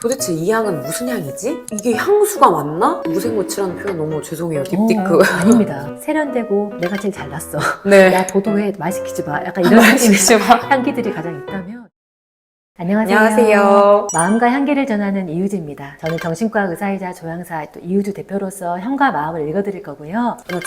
도대체 이 향은 무슨 향이지? 이게 향수가 맞나? 무색무취라는 표현 너무 죄송해요. 딥티크. 아닙니다. 세련되고 내가 제일 잘났어. 네. 야 도도해 말 시키지 마. 약간 이런 시키지 마. 향기들이 가장 있다면. 안녕하세요. 안녕하세요. 마음과 향기를 전하는 이유주입니다. 저는 정신과 의사이자 조향사 또 이유주 대표로서 향과 마음을 읽어드릴 거고요. 저는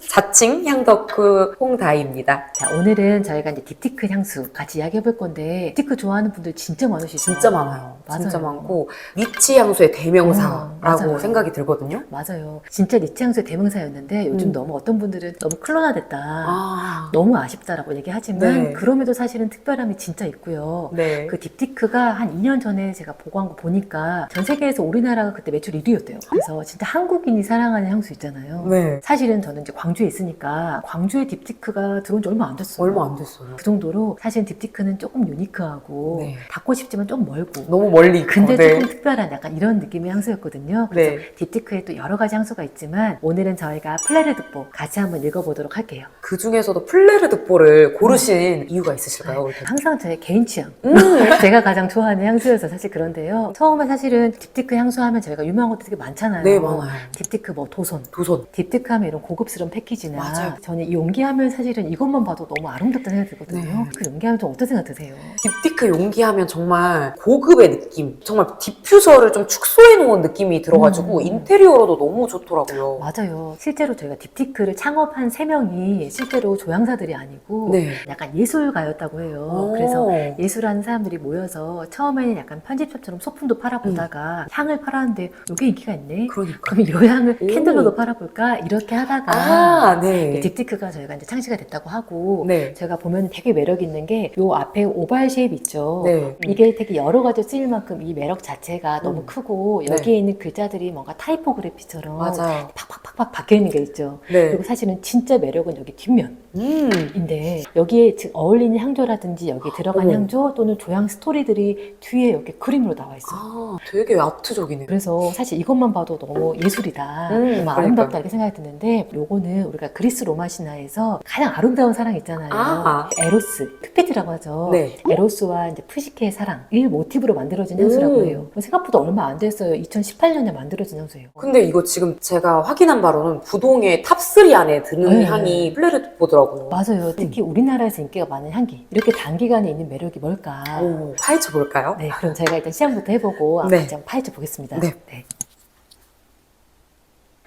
자칭 향덕후 홍다희입니다. 자, 오늘은 저희가 이제 딥티크 향수 같이 이야기해볼 건데 딥티크 좋아하는 분들 진짜 많으시죠? 진짜 많아요. 맞아요. 진짜 많고 니치 향수의 대명사라고 맞아요. 생각이 들거든요. 맞아요. 진짜 니치 향수의 대명사였는데 요즘 너무 어떤 분들은 너무 클로나됐다. 너무 아쉽다라고 얘기하지만 네. 그럼에도 사실은 특별함이 진짜 있고요. 네. 그 딥티크가 한 2년 전에 제가 보고한 거 보니까 전 세계에서 우리나라가 그때 매출 1위였대요. 그래서 진짜 한국인이 사랑하는 향수 있잖아요. 네. 사실은 저는 이제 광주에 있으니까 광주에 딥티크가 들어온 지 얼마 안 됐어요. 얼마 안 됐어요. 그 정도로 사실 딥티크는 조금 유니크하고 네. 닫고 싶지만 좀 멀고 너무 멀리 있고. 근데 네. 조금 특별한 약간 이런 느낌의 향수였거든요. 그래서 네. 딥티크에 또 여러 가지 향수가 있지만 오늘은 저희가 플레르드뽀 같이 한번 읽어보도록 할게요. 그 중에서도 플레르드뽀를 고르신 이유가 있으실까요? 항상 저의 개인 취향. 제가 가장 좋아하는 향수여서 사실 그런데요. 처음에 사실은 딥티크 향수 하면 저희가 유명한 것도 되게 많잖아요. 네, 많아요. 딥티크 뭐 도손. 딥티크 하면 이런 고급스러운 패키지나 맞아요. 저는 이 용기하면 사실은 이것만 봐도 너무 아름답다는 생각이 들거든요. 네. 그 용기하면 좀 어떤 생각 드세요? 딥티크 용기하면 정말 고급의 느낌, 정말 디퓨저를 좀 축소해 놓은 느낌이 들어가지고 인테리어로도 너무 좋더라고요. 맞아요. 실제로 저희가 딥티크를 창업한 3명이 실제로 조향사들이 아니고 네. 약간 예술가였다고 해요. 그래서 예술하는 사람들이 모여서 처음에는 약간 편집샵처럼 소품도 팔아보다가 향을 팔았는데 이게 인기가 있네? 그러니까. 그럼 이 향을 오. 캔들로도 팔아볼까? 이렇게 하다가 네. 딥티크가 저희가 이제 창시가 됐다고 하고 네. 제가 보면 되게 매력 있는 게 요 앞에 오발 쉐입 있죠. 네. 이게 되게 여러 가지 쓰일 만큼 이 매력 자체가 너무 크고 네. 여기에 있는 글자들이 뭔가 타이포그래피처럼 맞아요. 팍팍팍팍 박혀 있는 게 있죠. 네. 그리고 사실은 진짜 매력은 여기 뒷면인데 여기에 지금 어울리는 향조라든지 여기 들어간 어머. 향조 또는 조향 스토리들이 뒤에 이렇게 그림으로 나와 있어요. 아, 되게 아트적이네요. 그래서 사실 이것만 봐도 너무 예술이다, 너무 아름답다 그러니까요. 이렇게 생각이 드는데 요거는 우리가 그리스 로마 신화에서 가장 아름다운 사랑 있잖아요. 아. 에로스, 크피트라고 하죠. 네. 에로스와 이제 푸시케의 사랑 이 모티브로 만들어진 향수라고 해요. 생각보다 얼마 안 됐어요. 2018년에 만들어진 향수예요. 근데 이거 지금 제가 확인한 바로는 부동의 탑3 안에 드는 네. 향이 플레르드뽀더라고요. 맞아요. 특히 우리나라에서 인기가 많은 향기. 이렇게 단기간에 있는 매력이 뭘까? 오, 파헤쳐 볼까요? 네, 그럼 제가 일단 시향부터 해보고 네. 같이 한번 파헤쳐 보겠습니다. 네.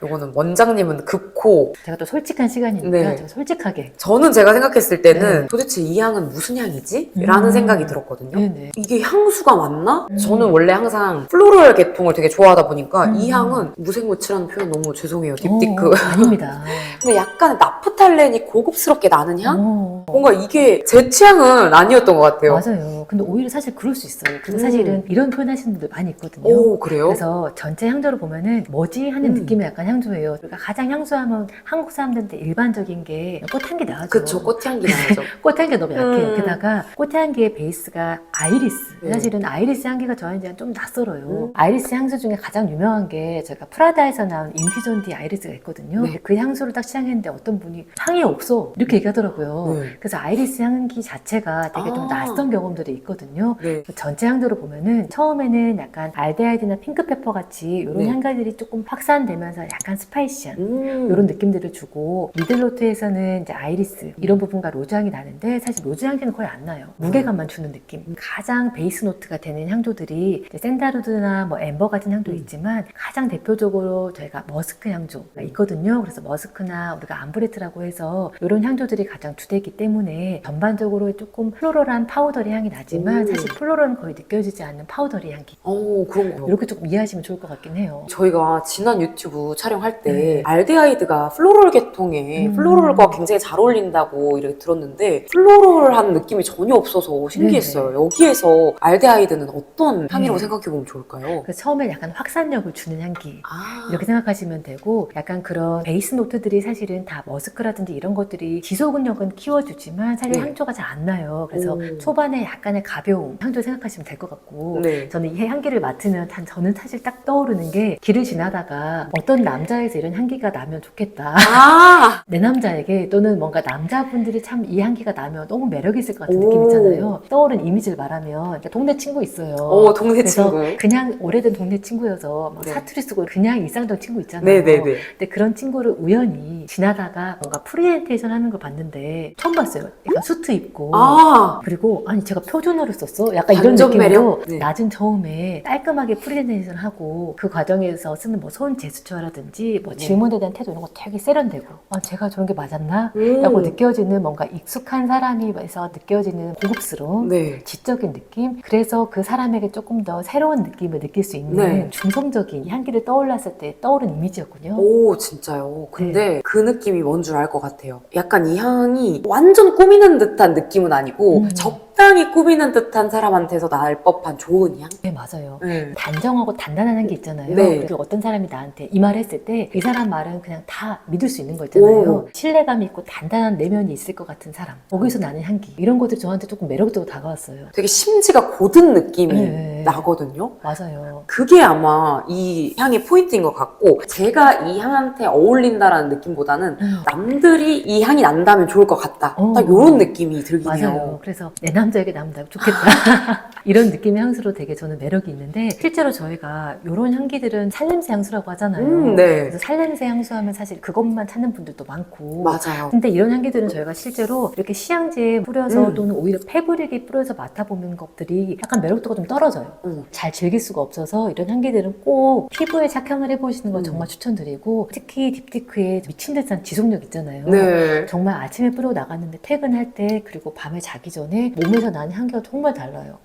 요거는 원장님은 극호. 제가 또 솔직한 시간이니까 네. 제가 솔직하게. 저는 제가 생각했을 때는 네. 도대체 이 향은 무슨 향이지? 라는 생각이 들었거든요. 네네. 이게 향수가 맞나? 저는 원래 항상 플로럴 계통을 되게 좋아하다 보니까 이 향은 무색무취라는 표현 너무 죄송해요. 딥티크. 아닙니다. 근데 약간 나프탈렌이 고급스럽게 나는 향? 어. 뭔가 이게 제 취향은 아니었던 것 같아요. 맞아요. 근데 오히려 사실 그럴 수 있어요. 근데 사실은 이런 표현 하시는 분들 많이 있거든요. 오, 그래요? 그래서 전체 향조를 보면은 뭐지 하는 느낌의 약간 향조예요. 우리가 가장 향수하면 한국 사람들한테 일반적인 게 꽃향기 나죠. 그쵸, 꽃향기 나죠. 꽃향기가 너무 약해요. 게다가 꽃향기의 베이스가 아이리스. 네. 사실은 아이리스 향기가 저한테는 좀 낯설어요. 아이리스 향수 중에 가장 유명한 게 제가 프라다에서 나온 인퓨전 디 아이리스가 있거든요. 네. 그 향수를 딱 시향했는데 어떤 분이 향이 없어 이렇게 얘기하더라고요. 네. 그래서 아이리스 향기 자체가 되게 좀 낯선 경험들이 있거든요. 네. 전체 향도로 보면은 처음에는 약간 알데하이드나 핑크페퍼 같이 이런 네. 향가들이 조금 확산되면서 약간 스파이시한 음. 이런 느낌들을 주고 미들노트에서는 이제 아이리스 이런 부분과 로즈향이 나는데 사실 로즈향기는 거의 안 나요. 무게감만 주는 느낌. 가장 베이스 노트가 되는 향조들이 이제 샌다루드나 뭐 엠버 같은 향도 있지만 가장 대표적으로 저희가 머스크 향조가 있거든요. 그래서 머스크나 우리가 암브레트라고 해서 이런 향조들이 가장 주되기 때문에 전반적으로 조금 플로럴한 파우더리 향이 나지만 사실 플로럴은 거의 느껴지지 않는 파우더리 향기. 오, 그런 거. 이렇게 조금 이해하시면 좋을 것 같긴 해요. 저희가 지난 유튜브 촬영할 때 네. 알데하이드가 플로럴 계통에 플로럴과 굉장히 잘 어울린다고 이렇게 들었는데 플로럴한 느낌이 전혀 없어서 신기했어요. 여기에서 알데하이드는 어떤 향이라고 네. 생각해보면 좋을까요? 그래서 처음에 약간 확산력을 주는 향기 아, 이렇게 생각하시면 되고 약간 그런 베이스 노트들이 사실은 다 머스크라든지 이런 것들이 지속은력은 키워주지만 사실 네. 향조가 잘 안 나요. 그래서 오. 초반에 약간의 가벼움 향조 생각하시면 될 것 같고 네. 저는 이 향기를 맡으면 저는 사실 딱 떠오르는 게 길을 지나다가 어떤 남자에서 이런 향기가 나면 좋겠다. 아, 내 남자에게 또는 뭔가 남자분들이 참 이 향기가 나면 너무 매력이 있을 것 같은 오. 느낌 있잖아요. 떠오른 이미지를 말하면 동네 친구 있어요. 동네 그래서 친구. 그냥 오래된 동네 친구여서 막 네. 사투리 쓰고 그냥 일상적 친구 있잖아요. 네네네. 근데 그런 친구를 우연히 지나다가 뭔가 프리젠테이션 하는 걸 봤는데 처음 봤어요. 약간 수트 입고 아, 그리고 아니 제가 표준어를 썼어? 약간 이런 반전 느낌으로 매력? 네. 낮은 저음에 깔끔하게 프리젠테이션 하고 그 과정에서 쓰는 뭐 손 제스처라든지 뭐 네. 질문에 대한 태도 이런 거 되게 세련되고 제가 저런 게 맞았나? 음. 라고 느껴지는 뭔가 익숙한 사람이면서 느껴지는 고급스러움 네. 지적인 느낌 그래서 그 사람에게 조금 더 새로운 느낌을 느낄 수 있는 네. 중성적인 향기를 떠올랐을 때 떠오른 이미지였군요. 오, 진짜요. 근데 그 느낌이 뭔 줄 알 것 같아요. 약간 이 향이 완전 꾸미는 듯한 느낌은 아니고 적당히 꾸미는 듯한 사람한테서 날 법한 좋은 향? 네, 맞아요. 네. 단정하고 단단한 게 있잖아요. 네. 그리고 어떤 사람이 나한테 이 말을 했을 때 이 사람 말은 그냥 다 믿을 수 있는 거 있잖아요. 오. 신뢰감 있고 단단한 내면이 있을 것 같은 사람. 거기서 나는 향기. 이런 것들이 저한테 조금 매력적으로 다가왔어요. 되게 심지가 고든 느낌이 네. 나거든요. 맞아요. 그게 아마 이 향의 포인트인 것 같고 제가 이 향한테 어울린다라는 느낌보다는 남들이 이 향이 난다면 좋을 것 같다. 딱 이런 느낌이 들긴 맞아요. 해요. 그래서 내 남자에게 나면 좋겠다. 이런 느낌의 향수로 되게 저는 매력이 있는데 실제로 저희가 이런 향기들은 살냄새 향수라고 하잖아요. 네. 그래서 살냄새 향수 하면 사실 그것만 찾는 분들도 많고 맞아요. 근데 이런 향기들은 저희가 실제로 이렇게 시향제에 뿌려서 또는 오히려 패브릭에 뿌려서 맡아보는 것들이 약간 매력도가 좀 떨어져요. 잘 즐길 수가 없어서 이런 향기들은 꼭 피부에 착향을 해보시는 걸 정말 추천드리고 특히 딥티크의 미친 듯한 지속력 있잖아요. 네. 정말 아침에 뿌리고 나갔는데 퇴근할 때 그리고 밤에 자기 전에 몸에서 나는 향기가 정말 달라요.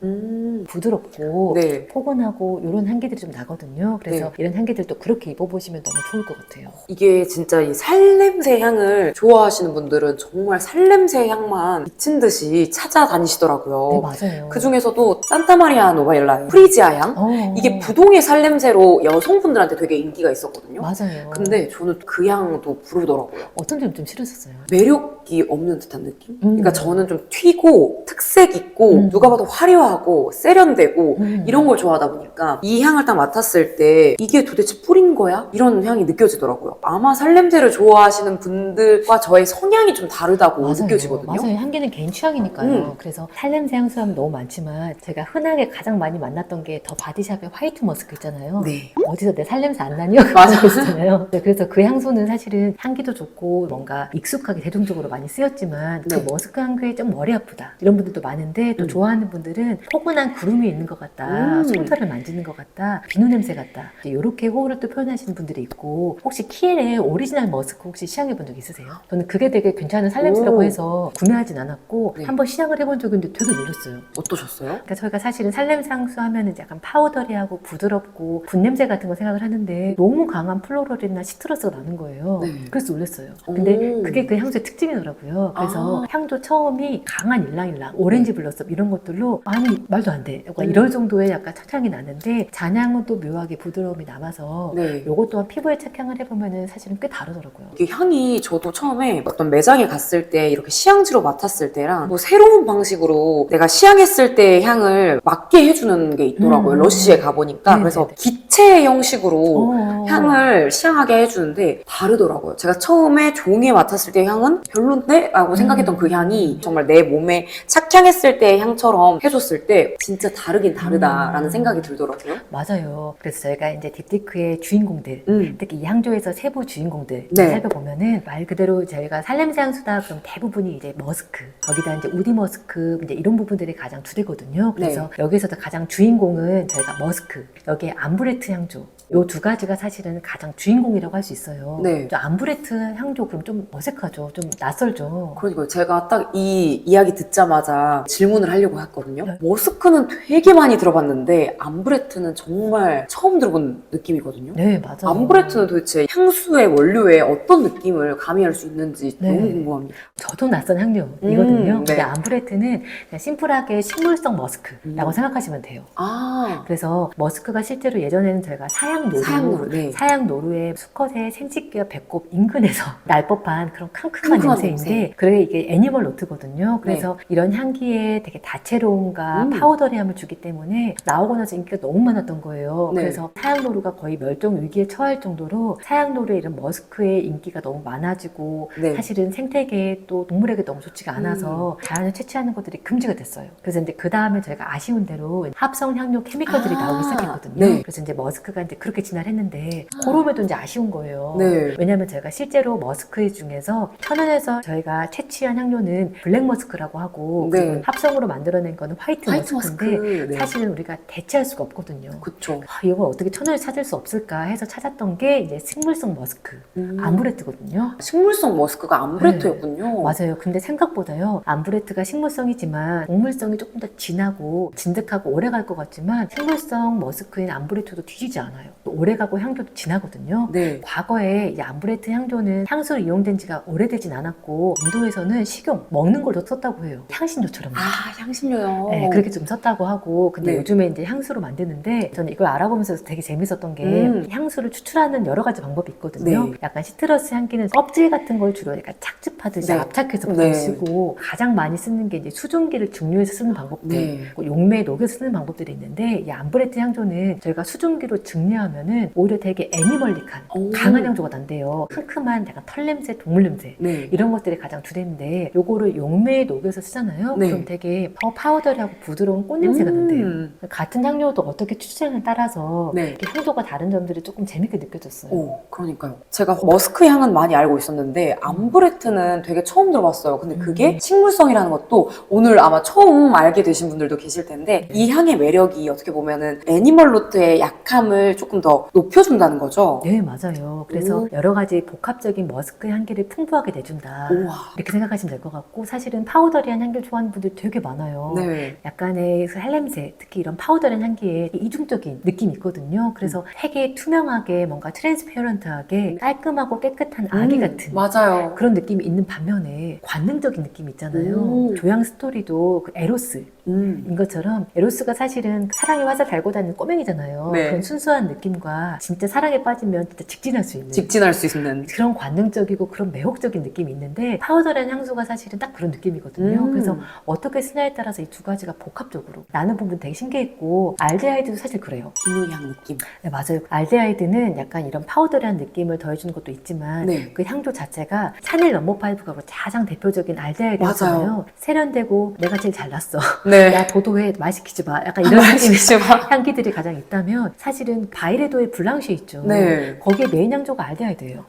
부드럽고 네. 포근하고 이런 향기들이 좀 나거든요. 그래서 네. 이런 향기들도 그렇게 입어보시면 너무 좋을 것 같아요. 이게 진짜 이 살냄새 향을 좋아하시는 분들은 정말 살냄새 향만 미친 듯이 찾아다니시더라고요. 네, 맞아요. 그 중에서도 산타마리아 노바일라의 프리지아 향? 이게 부동의 살냄새로 여성분들한테 되게 인기가 있었거든요. 맞아요. 근데 저는 그 향도 부르더라고요. 어떤 점 좀 싫으셨어요? 매력이 없는 듯한 느낌? 그러니까 저는 좀 튀고 특색 있고 누가 봐도 화려하고 세련되고 이런 걸 좋아하다 보니까 이 향을 딱 맡았을 때 이게 도대체 뿌린 거야? 이런 향이 느껴지더라고요. 아마 살냄새를 좋아하시는 분들과 저의 성향이 좀 다르다고 맞아요. 느껴지거든요. 맞아요. 향기는 개인 취향이니까요. 그래서 살냄새 향수 하면 너무 많지만 제가 흔하게 가장 많이 만났던 게 더 바디샵의 화이트 머스크 있잖아요. 네. 어디서 내 살냄새 안 나니? 맞아. 그러잖아요. 그래서 그 향수는 사실은 향기도 좋고 뭔가 익숙하게 대중적으로 많이 쓰였지만 네. 그 머스크 향기에 좀 머리 아프다 이런 분들도 많은데 또 좋아하는 분들은 포근한 구름이 있는 것 같다, 솜털을 만지는 것 같다, 비누 냄새 같다 이렇게 호흡을 또 표현하시는 분들이 있고 혹시 키엘의 오리지널 머스크 혹시 시향해 본 적 있으세요? 저는 그게 되게 괜찮은 살냄새라고 해서 구매하진 않았고 네. 한번 시향을 해본 적이 있는데 되게 놀랐어요. 어떠셨어요? 그러니까 저희가 사실은 살냄새 향수 하면 이제 약간 파우더리하고 부드럽고 분냄새 같은 거 생각을 하는데 너무 강한 플로럴이나 시트러스가 나는 거예요. 네. 그래서 놀랐어요. 근데 그게 그 향수의 특징이더라고요. 그래서 아. 향도 처음이 강한 일랑일랑, 오렌지 블러썸 이런 것들로 아니 말도 안 돼. 약간 이럴 정도의 약간 착향이 나는데 잔향은 또 묘하게 부드러움이 남아서 네. 요것 또한 피부에 착향을 해보면 사실은 꽤 다르더라고요. 이게 향이 저도 처음에 어떤 매장에 갔을 때 이렇게 시향지로 맡았을 때랑 뭐 새로운 방식으로 내가 시향했을 때 향을 맡게 해주는 게 있더라고요. 러쉬에 가보니까. 네네네. 그래서 기체 형식으로 향을 시향하게 해주는데 다르더라고요. 제가 처음에 종이에 맡았을 때 향은 별론데? 라고 생각했던 그 향이 정말 내 몸에 착향했을 때의 향처럼 해줬을 때 진짜 다르긴 다르다라는 생각이 들더라고요. 맞아요. 그래서 저희가 이제 딥티크의 주인공들 특히 이 향조에서 세부 주인공들 네. 살펴보면은 말 그대로 저희가 살냄새 향수다 그럼 대부분이 이제 머스크 거기다 이제 우디 머스크 이제 이런 부분들이 가장 주되거든요. 그래서 여기서도 가장 주인공은 저희가 머스크 여기에 암브레트 향조 요 두 가지가 사실은 가장 주인공이라고 할 수 있어요. 네. 암브레트 향조 그럼 좀 어색하죠. 좀 낯설죠. 그러니까 제가 딱 이 이야기 듣자마자 질문을 하려고 했거든요. 머스크는 되게 많이 들어봤는데 암브레트는 정말 처음 들어본 느낌이거든요. 네, 맞아요. 암브레트는 도대체 향수의 원료에 어떤 느낌을 가미할 수 있는지 네. 너무 궁금합니다. 저도 낯선 향료이거든요. 네. 근데 암브레트는 그냥 심플하게 식물성 머스크라고 생각하시면 돼요. 아, 그래서 머스크가 실제로 예전에는 번째는 저희가 사양노루. 사양노루, 네. 사양노루의 수컷의 생식기와 배꼽 인근에서 날 법한 그런 큼큼한 큼큼한 냄새인데, 그게 이게 애니멀 노트거든요. 그래서 이런 향기에 되게 다채로움과 파우더리함을 주기 때문에 나오고 나서 인기가 너무 많았던 거예요. 네. 그래서 사양노루가 거의 멸종 위기에 처할 정도로 사양노루의 이런 머스크의 인기가 너무 많아지고, 네. 사실은 생태계에 또 동물에게 너무 좋지가 않아서 자연을 채취하는 것들이 금지가 됐어요. 그래서 이제 그 다음에 저희가 아쉬운 대로 합성 향료 케미컬들이 나오기 시작했거든요. 네. 그래서 이제 머스크가 이제 그렇게 진화했는데, 그럼에도 이제 아쉬운 거예요. 네. 왜냐하면 저희가 실제로 머스크 중에서 천연에서 저희가 채취한 향료는 블랙 머스크라고 하고, 네. 그리고 합성으로 만들어낸 거는 화이트 머스크인데 머스크. 네. 사실은 우리가 대체할 수가 없거든요. 그쵸. 이걸 어떻게 천연을 찾을 수 없을까 해서 찾았던 게 이제 식물성 머스크, 암브레트거든요. 식물성 머스크가 암브레트였군요. 맞아요. 근데 생각보다요, 암브레트가 식물성이지만 동물성이 조금 더 진하고 진득하고 오래 갈 것 같지만, 식물성 머스크인 암브레트도 뒤지지 않아요. 오래가고 향교도 진하거든요. 네. 과거에 이 암브레트 향조는 향수로 이용된 지가 오래되진 않았고, 인도에서는 식용, 먹는 걸 더 썼다고 해요. 향신료처럼. 아, 향신료요. 네, 그렇게 좀 썼다고 하고, 근데 네. 요즘에 이제 향수로 만드는데, 저는 이걸 알아보면서 되게 재밌었던 게, 향수를 추출하는 여러 가지 방법이 있거든요. 네. 약간 시트러스 향기는 껍질 같은 걸 주로 약간 착즙하듯이 네. 압착해서 네. 쓰고, 가장 많이 쓰는 게 이제 수증기를 증류해서 쓰는 방법들, 네. 용매에 녹여서 쓰는 방법들이 있는데, 이 암브레트 향조는 저희가 수증기로 증류하면은 오히려 되게 애니멀릭한, 오. 강한 향조가 난대요. 큼큼한 약간 털 냄새, 동물 냄새. 네. 이런 것들이 가장 주되인데, 요거를 용매에 녹여서 쓰잖아요. 네. 그럼 되게 더 파우더리하고 부드러운 꽃 냄새가 난대요. 음. 같은 향료도 어떻게 추출하느냐에 따라서 네. 이렇게 향도가 다른 점들이 조금 재밌게 느껴졌어요. 오, 그러니까요. 제가 머스크 향은 많이 알고 있었는데 암브레트는 되게 처음 들어봤어요. 근데 그게 식물성이라는 것도 오늘 아마 처음 알게 되신 분들도 계실 텐데, 이 향의 매력이 어떻게 보면은 애니멀 노트의 약함을 조금 더 높여준다는 거죠. 네, 맞아요. 그래서 오. 여러 가지 복합적인 머스크 향기를 풍부하게 내준다. 우와. 이렇게 생각하시면 될 것 같고, 사실은 파우더리한 향기를 좋아하는 분들이 되게 많아요. 네. 약간의 그 헬냄새, 특히 이런 파우더리한 향기에 이중적인 느낌이 있거든요. 그래서 되게 투명하게, 뭔가 트랜스페어런트하게 깔끔하고 깨끗한 아기 같은 맞아요. 그런 느낌이 있는 반면에 관능적인 느낌이 있잖아요. 조양 스토리도 그 에로스 인 것처럼, 에로스가 사실은 사랑에 화살 달고 다니는 꼬맹이잖아요. 네. 그런 순수한 느낌과 진짜 사랑에 빠지면 진짜 직진할 수 있는 직진할 수 있는. 그런 관능적이고 그런 매혹적인 느낌이 있는데, 파우더리한 향수가 사실은 딱 그런 느낌이거든요. 그래서 어떻게 쓰냐에 따라서 이 두 가지가 복합적으로 나는 부분 되게 신기했고, 알데하이드도 사실 그래요. 비누향 느낌. 네, 맞아요. 알데하이드는 약간 이런 파우더리한 느낌을 더해주는 것도 있지만, 네. 그 향조 자체가 샤넬 넘버5가 가장 대표적인 알데하이드잖아요. 맞아요. 세련되고 내가 제일 잘났어. 네. 야, 도도해. 말 시키지 마. 약간 이런 느낌의 마시지 마. 향기들이 가장 있다면, 사실은 바이레도의 블랑쉐 있죠. 네. 거기에 메인 향조가 알데하이드예요.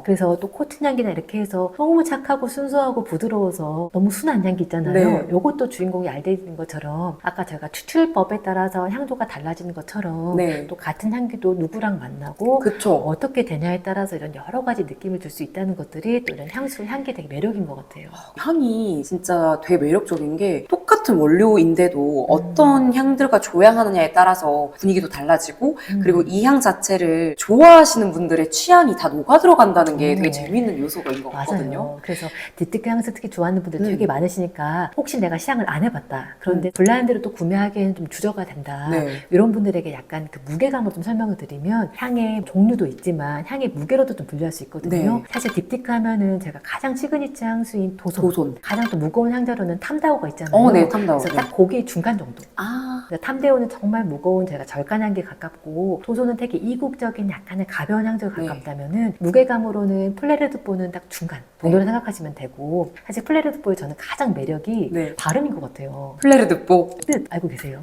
그래서 또 코튼 향기나 이렇게 해서 너무 착하고 순수하고 부드러워서 너무 순한 향기 있잖아요. 네. 요것도 주인공이 알데히드인 것처럼, 아까 제가 추출법에 따라서 향도가 달라지는 것처럼, 네. 또 같은 향기도 누구랑 만나고 그쵸. 어떻게 되냐에 따라서 이런 여러 가지 느낌을 줄 수 있다는 것들이 또 이런 향수, 향기 되게 매력인 것 같아요. 향이 진짜 되게 매력적인 게, 똑같은 원료인데도 어떤 향들과 조향하느냐에 따라서 분위기도 달라지고, 그리고 이 향 자체를 좋아하시는 분들의 취향이 다 녹아들어간다는 게 되게 재밌는 요소인 것 같거든요. 맞아요. 그래서 디티크 향수 특히 좋아하는 분들 되게 많으시니까, 혹시 내가 시향을 안 해봤다. 그런데 블라인드로 또 구매하기에는 좀 주저가 된다. 네. 이런 분들에게 약간 그 무게감을 좀 설명을 드리면, 향의 종류도 있지만 향의 무게로도 좀 분류할 수 있거든요. 네. 사실 딥티크 하면은 제가 가장 시그니처 향수인 도손. 도손. 가장 또 무거운 향자로는 탐다오가 있잖아요. 네, 탐다오. 그래서 네. 딱 거기에 중간 정도. 아, 탐데오는 정말 무거운 제가 절간 향기에 가깝고, 도손은 되게 이국적인 약간의 가벼운 향기에 네. 가깝다면은, 무게감으로는 플레르드보는 딱 중간 정도로 생각하시면 되고, 사실 플레르드보의 저는 가장 매력이 네. 발음인 것 같아요. 플레르드보. 뜻 알고 계세요?